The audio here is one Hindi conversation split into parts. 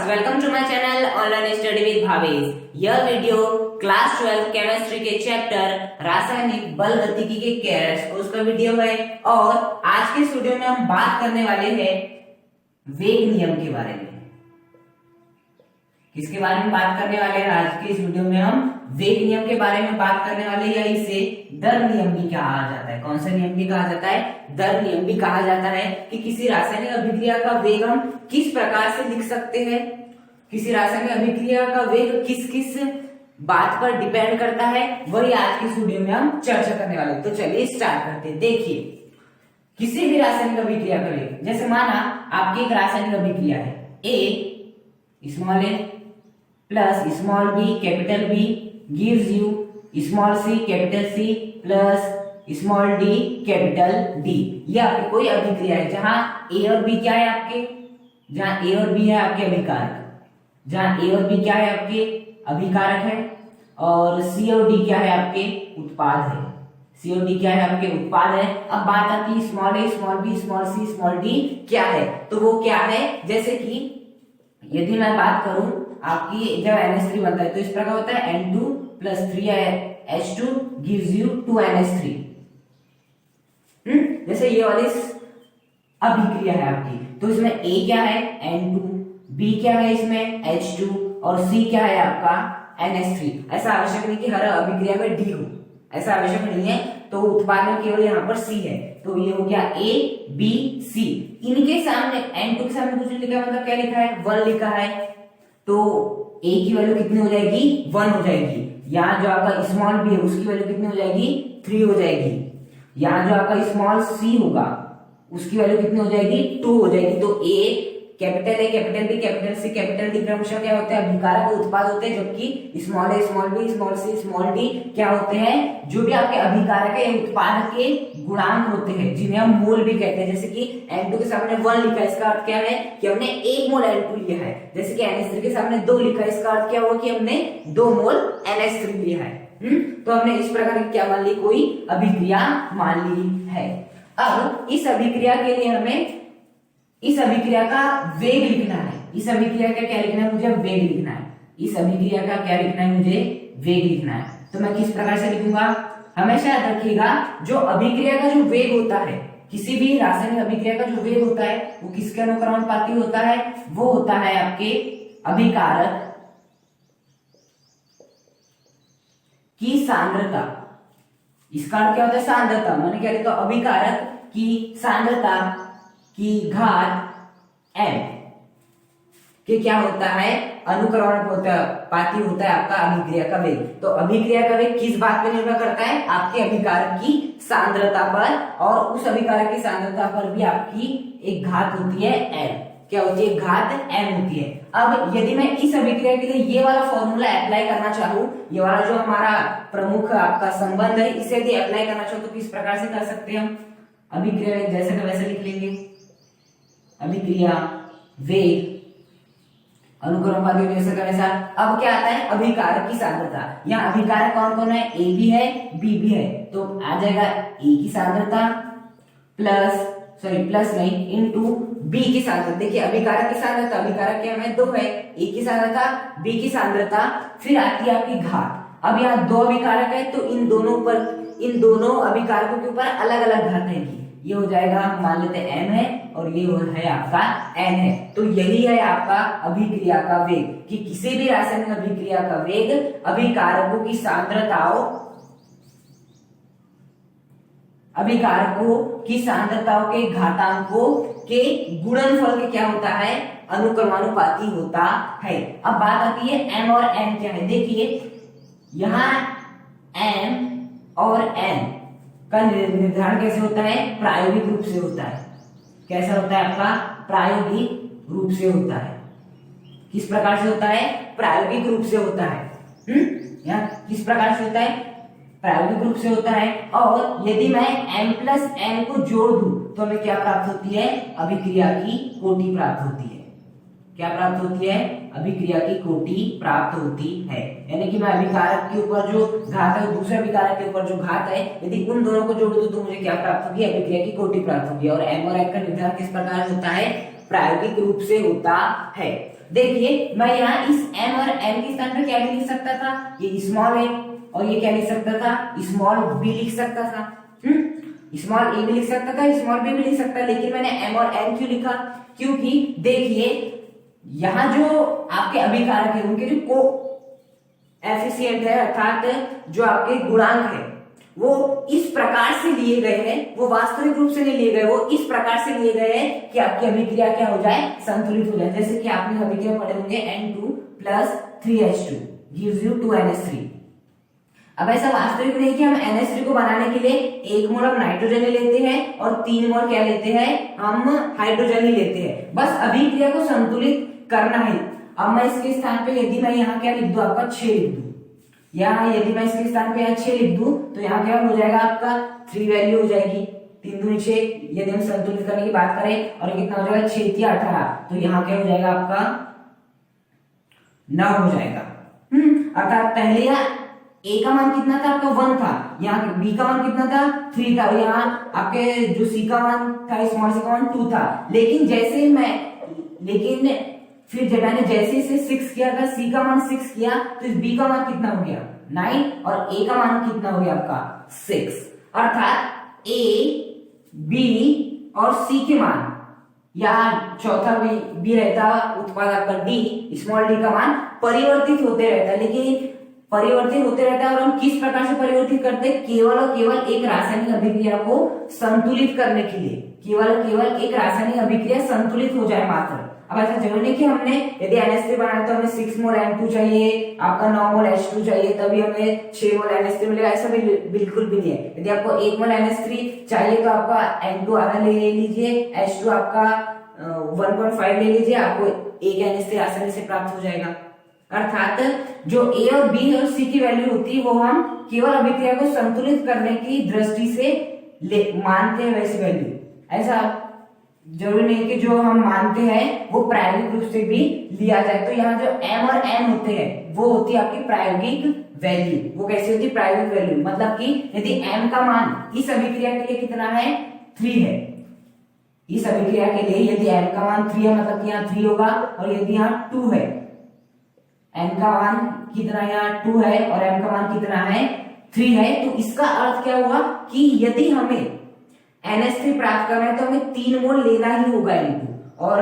Welcome to my channel online study with Bhavesh. यह वीडियो क्लास 12 केमिस्ट्री के चैप्टर रासायनिक बल गतिकी के केयर्स उसका वीडियो है और आज के इस वीडियो में हम बात करने वाले हैं वेग नियम के बारे में। किसके बारे में बात करने वाले हैं? आज के इस वीडियो में हम वेग नियम के बारे में बात करने वाले हैं, या इसे दर नियम भी कहा जाता है। कौन सा नियम भी कहा जाता है? दर नियम भी कहा जाता है कि किसी रासायनिक अभिक्रिया का वेग हम किस प्रकार से लिख सकते हैं, किसी रासायनिक अभिक्रिया का वेग किस किस बात पर डिपेंड करता है, वही आज की इस वीडियो में हम चर्चा करने वाले हैं। तो चलिए स्टार्ट करते हैं। देखिए, किसी भी रासायनिक अभिक्रिया का वेग, जैसे माना आपकी एक रासायनिक अभिक्रिया है A small A plus small B capital B gives you small C capital C plus small D capital D. ये आपकी कोई अभिक्रिया है जहां ए और बी क्या है आपके, जहां ए और बी है आपके अभिकारक, जहां ए और बी क्या है आपके अभिकारक है और सी और डी क्या है आपके उत्पाद है। सी और डी क्या है आपके उत्पाद है। अब बात आती है स्मॉल ए small B small C small D क्या है, तो वो क्या है, जैसे कि यदि मैं बात करूं आपकी जब NH3 बनता है तो इस प्रकार होता है N2 plus 3H2 gives you 2NH3। जैसे ये वाली अभिक्रिया है आपकी, तो इसमें A क्या है N2, B क्या है इसमें H2 और C क्या है आपका NH3। ऐसा आवश्यक नहीं कि हर अभिक्रिया में D हो, ऐसा आवश्यक नहीं है। तो उत्पाद में केवल यहाँ पर C है, तो ये हो गया A B C। इनके सामने N2 के सामने कुछ लिखा है, मतलब क्या लिखा है 1 लिखा है, तो A की वैल्यू कितनी हो जाएगी 1 हो जाएगी। यहाँ जो आपका स्मॉल b है उसकी वैल्यू कितनी हो जाएगी 3 हो जाएगी। यहाँ जो आपका स्मॉल c होगा उसकी वैल्यू कितनी हो जाएगी 2 हो जाएगी। तो A capital B capital C capital D क्रमशः क्या होते हैं अभिकारक उत्पाद होते हैं, जबकि small a small b small c small d क्या होते हैं, जो भी आपके अभिकारक है उत्पाद के गुणांक होते हैं, जिन्हें हम मोल भी कहते हैं। जैसे कि N2 के सामने 1 लिखा है, इसका अर्थ क्या है कि हमने 1 मोल N2 लिया है। जैसे कि NH3 के सामने 2 लिखा है, इसका अर्थ क्या हुआ कि हमने 2 मोल NH3 लिया है। तो हमने इस प्रकार की क्या मान ली, कोई अभिक्रिया मान ली है। अब इस अभिक्रिया के लिए हमें इस अभिक्रिया का वेग लिखना है। इस अभिक्रिया का क्या लिखना है, मुझे वेग लिखना है। इस अभिक्रिया का क्या लिखना है, मुझे वेग लिखना है। तो मैं किस प्रकार से लिखूंगा, हमेशा याद रखिएगा जो अभिक्रिया का जो वेग होता है, किसी भी रासायनिक अभिक्रिया का जो वेग होता है वो किसके अनुक्रमानुपाती होता है, वो होता है आपके अभिकारक की सांद्रता। इसका अर्थ क्या होता है सांद्रता, मैंने क्या लिखा अभिकारक की सांद्रता की घात m के क्या होता है अनुक्रमणपाती होता है आपका अभिक्रिया का वेग। तो अभिक्रिया का वेग किस बात पर निर्भर करता है, आपके अभिकारक की सांद्रता पर, और उस अभिकारक की सांद्रता पर भी आपकी एक घात होती है m। क्या होती है, घात m होती है। अब यदि मैं इस अभिक्रिया के लिए ये वाला फॉर्मूला अप्लाई करना चाहूँ, ये वाला जो हमारा प्रमुख आपका संबंध है, इसे यदि अप्लाई करना चाहूँ तो किस प्रकार से कर सकते हैं हम, अभिक्रिया वेग जैसे का वैसे लिख लेंगे। अभिक्रिया वेग अनुक्रमपाती जैसे का वैसा। अब क्या आता है अभिकारक की सांद्रता। यहाँ अभिकारक कौन कौन है, ए भी है बी भी है, तो आ जाएगा ए की सांद्रता प्लस नहीं इनटू बी की सांद्रता। देखिए अभिकारक की सांद्रता, अभिकारक क्या है 2 है, ए की सांद्रता बी की सांद्रता, फिर आती है आपकी घात। अब यहाँ 2 अभिकारक है तो इन दोनों अभिकारकों के ऊपर अलग अलग घात है। ये हो जाएगा, मान लेते हैं m है और ये है आपका n है। तो यही है आपका अभिक्रिया का वेग, कि किसी भी रासायनिक अभिक्रिया का वेग अभिकारकों की सांद्रताओं के घातांकों के गुणनफल के क्या होता है, अनुक्रमानुपाती होता है। अब बात आती है m और n क्या है। देखिए यहाँ m और n का निर्धारण कैसे होता है, प्रायोगिक रूप से होता है। कैसा होता है आपका, प्रायोगिक रूप से होता है। किस प्रकार से होता है, प्रायोगिक रूप से होता है। यहाँ किस प्रकार से होता है, प्रायोगिक रूप से होता है। और यदि मैं m प्लस n को जोड़ दूं तो हमें क्या प्राप्त होती है, अभिक्रिया की कोटि प्राप्त होती है। क्या प्राप्त होती है, अभिक्रिया की कोटि प्राप्त होती है। यानी कि मैं अभिकारक के ऊपर जो घात है दूसरे अभिकारक के ऊपर जो घात है, यदि उन दोनों को जोड़ दूं तो मुझे क्या प्राप्त होगी, अभिक्रिया की कोटि प्राप्त होगी। और m और n का निर्धारण किस प्रकार होता है, प्रायोगिक रूप से होता है। देखिए मैं यहाँ इस m और n के स्थान पर क्या भी लिख सकता था, ये स्मॉल a, और ये क्या लिख सकता था, स्मॉल b लिख सकता था। स्मॉल a भी लिख सकता था, स्मॉल b भी लिख सकता, लेकिन मैंने m और n क्यों लिखा, क्योंकि देखिए यहाँ जो आपके अभिकारक है उनके जो को एफिशिएंट है, अर्थात जो आपके गुणांक है वो इस प्रकार से लिए गए हैं, वो वास्तविक रूप से नहीं लिए गए, वो इस प्रकार से लिए गए हैं कि आपकी अभिक्रिया क्या हो जाए, संतुलित हो जाए। जैसे कि आपने अभिक्रिया पढ़े होंगे N2 + 3H2 gives you 2NH3। अब ऐसा वास्तविक नहीं कि हम NH3 को बनाने के लिए 1 मोल हम नाइट्रोजन लेते हैं और 3 मोल क्या लेते हैं, हम हाइड्रोजन ही लेते हैं, बस अभिक्रिया को संतुलित करना है। अब मैं इसके स्थान पे यदि मैं यहाँ क्या लिख दूं, आपका 6 लिख दूं, यहाँ यदि मैं इसके स्थान पे यहाँ 6 लिख दूं तो यहाँ क्या हो जाएगा, आपका 3 वैल्यू हो जाएगी, 3 दूनी 6, यदि हम संतुलित करने की बात करें, और कितना हो जाएगा 6 × 18, तो यहाँ क्या हो जाएगा आपका 9 हो जाएगा। अर्थात पहले यहाँ A का मान कितना था, आपका 1 था, यहाँ B का मान कितना था, 3 था, और यहाँ आपके जो C का मान था, स्मॉल c का मान 2 था। लेकिन फिर जब मैंने जैसे इसे 6 किया था, C का मान 6 किया, तो इस B का मान कितना हो गया 9, और A का मान कितना हो गया आपका 6। अर्थात A, B और C के मान, या चौथा B रहता उत्पाद आपका D, स्मॉल d का मान परिवर्तित होते रहता है, लेकिन परिवर्तित होते रहता है। और हम किस प्रकार से परिवर्तित करते हैं, केवल और केवल एक रासायनिक अभिक्रिया को संतुलित करने के लिए, केवल और केवल एक रासायनिक अभिक्रिया संतुलित हो जाए मात्र। अब ऐसा जरूरी नहीं कि हमने यदि NH3 बनाया तो हमें 6 मोल N2 चाहिए, आपका 9 मोल H2 चाहिए, तभी हमें 6 मोल NH3 मिलेगा, ऐसा भी बिल्कुल भी नहीं है। यदि आपको 1 मोल NH3 चाहिए तो आपका N2 आधा ले लीजिए, H2 आपका 1.5 ले लीजिए, आपको एक NH3 आसानी से प्राप्त हो जाएगा। अर्थात जो A और B और C की वैल्यू होती है वो हम केवल अभिक्रिया को संतुलित करने की दृष्टि से मानते हैं वैसी वैल्यू, ऐसा जरूरी नहीं कि जो हम मानते हैं वो प्रायोगिक रूप से भी लिया जाए। तो यहाँ जो M और N होते हैं वो होती है आपकी प्रायोगिक वैल्यू। वो कैसी होती है, प्रायोगिक वैल्यू, मतलब कि यदि M का मान इस अभिक्रिया के लिए कितना है, 3 है, इस अभिक्रिया के लिए यदि M का मान 3 है, मतलब कि यहाँ 3 होगा, और यदि यहाँ 2 है, M का मान कितना यहाँ 2 है और M का मान कितना है 3 है, तो इसका अर्थ क्या हुआ कि यदि हमें NH3 प्राप्त करना है तो हमें 3 मोल लेना ही होगा N2, और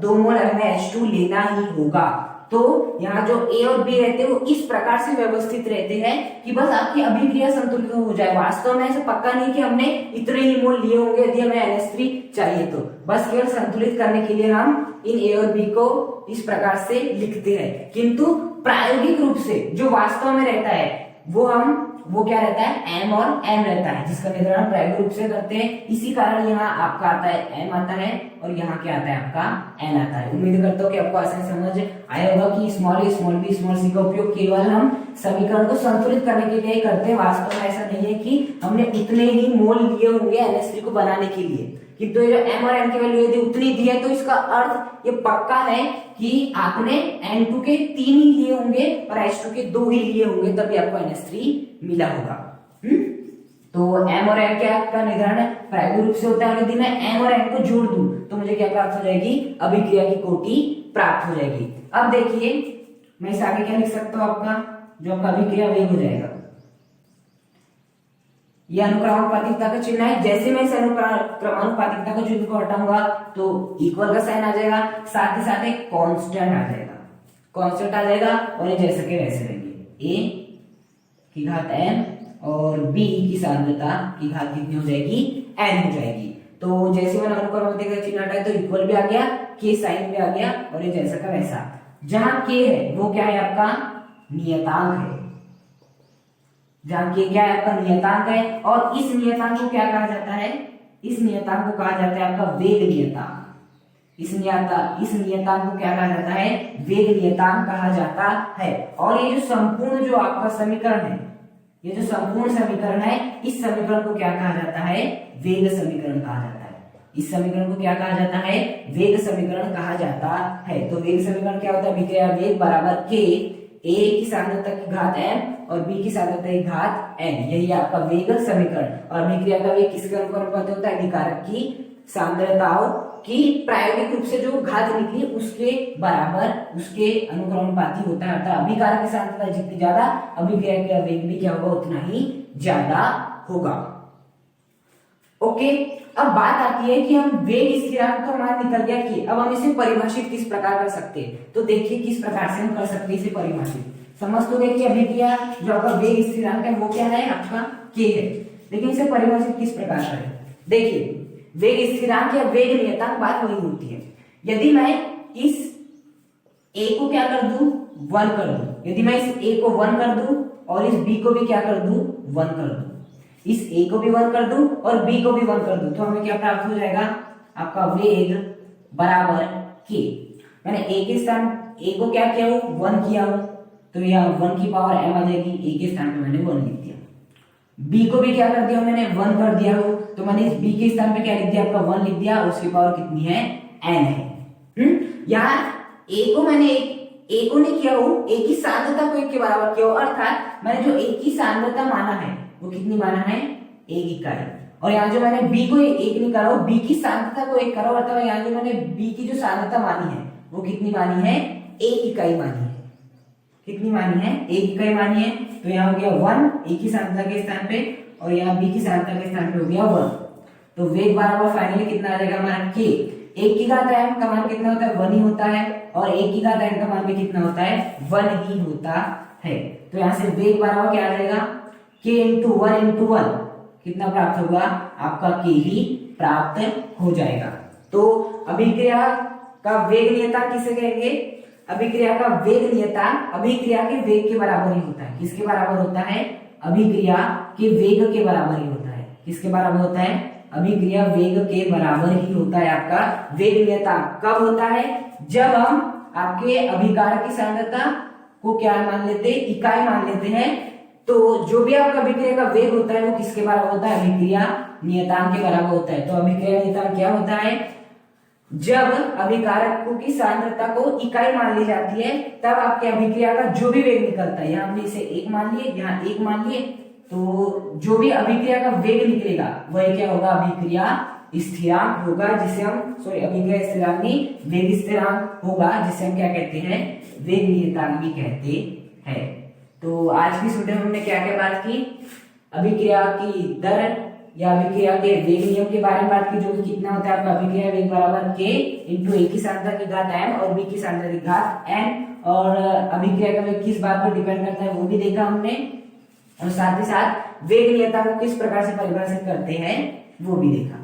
2 मोल हमें H2 लेना ही होगा। तो यहाँ जो A और B रहते हैं वो इस प्रकार से व्यवस्थित रहते हैं कि बस आपकी अभिक्रिया संतुलित हो जाए। वास्तव में ऐसा पक्का नहीं कि हमने इतने ही मोल लिए होंगे यदि हमें NH3 चाहिए, तो बस केवल संतुलित करने के लिए हम इन A और B को इस प्रकार से लिखते हैं। किंतु प्रायोगिक रूप से जो वास्तव में रहता है वो क्या रहता है, M और N रहता है, जिसका निर्धारण प्रायोगिक रूप से करते हैं। इसी कारण यहाँ आपका आता है M आता है और यहाँ क्या आता है आपका N आता है। उम्मीद करता हूँ कि आपको आसानी समझ आया होगा कि small a, small b, small c का उपयोग केवल हम समीकरण को संतुलित करने के लिए करते हैं। वास्तव में ऐसा नहीं है कि हमने उतने ही मोल लिए होंगे NH3 को बनाने के लिए, किंतु ये जो M और N की वैल्यू यदि उतनी दी है तो इसका अर्थ ये पक्का है कि आपने N2 के 3 ही लिए होंगे और H2 के 2 ही लिए होंगे, तभी आपको NH3 मिला होगा। तो M और N क्या का निर्धारण प्रायोगिक रूप से होता है। यदि मैं M और N को जोड़ दूं तो मुझे क्या प्राप्त हो जाएगी, अभिक्रिया की कोटि प्राप्त हो जाएगी। अब देखिए मैं इस आगे क्या लिख सकता हूं, आपका जो आपका अभिक्रिया वेग हो जाएगा, ये अनुक्रमानुपातिकता का चिन्ह है। जैसे मैं इस अनुक्रमानुपातिकता का चिन्ह को हटाऊंगा तो इक्वल का साइन आ जाएगा, साथ ही साथ एक कांस्टेंट आ जाएगा, कांस्टेंट आ जाएगा, और ये जैसे के वैसे रहेंगे। a की घात n और b की सांद्रता की घात कितनी हो जाएगी, n हो जाएगी। तो जैसे मैंने अनुक्रमानुपातिकता का चिन्ह हटाया तो इक्वल भी आ गया, k साइन भी आ गया, और ये जैसा का वैसा। जहां k है वो क्या है, आपका नियतांक है, जहां k क्या है, आपका नियतांक है। और इस नियतांक को क्या कहा जाता है, इस नियतांक को कहा जाता है आपका वेग नियतांक। इस नियतांक को क्या कहा जाता है, वेग नियतांक कहा जाता है। और ये जो संपूर्ण जो आपका समीकरण है, ये जो संपूर्ण समीकरण है, इस समीकरण को क्या कहा जाता है, वेग समीकरण कहा जाता है। इस समीकरण को क्या कहा जाता है, वेग समीकरण कहा जाता है। तो वेग समीकरण क्या होता है, अभिक्रिया वेग बराबर k, a की सांद्रता की घात m और b की सांद्रता की घात n, यही आपका वेग समीकरण। और अभिक्रिया का वेग किसके अनुपात होता है, अभिकारक की सांद्रताओं कि प्रायोगिक रूप से जो घात निकली उसके बराबर, उसके अनुक्रमानुपाती होता है, अर्थात अभिकारक की सांद्रता जितनी ज्यादा अभिक्रिया का वेग भी क्या होगा उतना ही ज्यादा होगा। ओके, अब बात आती है कि हम वेग स्थिरांक का मान निकल गया कि अब हम इसे परिभाषित किस प्रकार कर सकते हैं। तो देखिए किस प्रकार से हम कर सकते हैं इसे परिभाषित। समझ तो गए कि अभिक्रिया जो आपका वेग स्थिरांक है वो क्या है, आपका k है, लेकिन इसे परिभाषित किस प्रकार करें। देखिए वेग स्थिरांक या वेग नियतांक बात वही होती है। यदि मैं इस a को क्या कर दूं, 1 कर दूं, यदि मैं इस a को 1 कर दूं और इस b को भी क्या कर दूं, 1 कर दूं, इस a को भी 1 कर दूं और b को भी 1 कर दूं, तो हमें क्या प्राप्त हो जाएगा, आपका वेग बराबर k। मैंने a के स्थान a को क्या किया हूं, 1 किया हूं, तो यह 1 की पावर m आ जाएगी, a के स्थान पे मैंने 1 लिख दिया। b को भी क्या कर दिया मैंने, 1 कर दिया हूं, तो मैंने इस b के स्थान पे क्या लिख दिया, आपका 1 लिख दिया, उसकी पावर कितनी है, n है। यहाँ a को मैंने a को नहीं किया हूं, a की सांद्रता को 1 के बराबर किया हूं, अर्थात मैंने जो a की सांद्रता माना है वो कितनी माना है, 1 इकाई। और यहाँ जो मैंने b को 1 नहीं करा, b की सांद्रता को 1 करा, अर्थात यहाँ जो मैंने b की जो सांद्रता मानी है वो कितनी मानी है, 1 इकाई मानी है। कितनी मानी है, 1 इकाई मानी है। तो यहाँ हो गया 1 a की सांद्रता के स्थान पे और यहाँ b की सांद्रता के स्थान पे हो गया 1। तो वेग बराबर फाइनली कितना आ जाएगा हमारा k। 1 की घात m का मान कितना होता है, 1 ही होता है, और 1 की घात n का मान भी कितना होता है, 1 ही होता है। तो यहाँ से वेग बराबर क्या आ जाएगा, k इंटू 1 इंटू 1 कितना प्राप्त होगा, आपका k ही प्राप्त हो जाएगा। तो अभिक्रिया का वेग नियतांक किसे कहेंगे, अभिक्रिया का वेग नियतांक अभिक्रिया के वेग के बराबर ही होता है। किसके बराबर होता है, अभिक्रिया के वेग के बराबर ही होता है। किसके बराबर होता है, अभिक्रिया वेग के बराबर ही होता है आपका वेग नियतांक। कब होता है, जब हम आपके अभिकारक की सांद्रता को क्या मान लेते हैं, इकाई मान लेते हैं। तो जो भी आपका अभिक्रिया का वेग होता है वो किसके बराबर होता है, अभिक्रिया नियतांक के बराबर होता है। तो अभिक्रिया नियतांक क्या होता है, जब अभिकारक की सांद्रता को इकाई मान ली जाती है तब आपके अभिक्रिया का जो भी वेग निकलता है, यहाँ हमने इसे 1 मान लिए, यहाँ 1 मान लिए, तो जो भी अभिक्रिया का वेग निकलेगा वह क्या होगा, अभिक्रिया स्थिरांक होगा, जिसे हम अभिक्रिया स्थिरांक नहीं, वेग स्थिरांक होगा, जिसे हम क्या कहते हैं, वेग नियतांक भी कहते हैं। तो आज की वीडियो में हमने क्या क्या बात की, अभिक्रिया की दर या अभिक्रिया के वेग नियम के बारे में बात की, जो कि कितना होता है आपका अभिक्रिया वेग बराबर k इंटू a की सांद्रता की घात m और b की सांद्रता की घात n, और अभिक्रिया का वेग किस बात पर डिपेंड करता है वो भी देखा हमने, और साथ ही साथ वेग नियतांक को किस प्रकार से परिभाषित करते हैं वो भी देखा।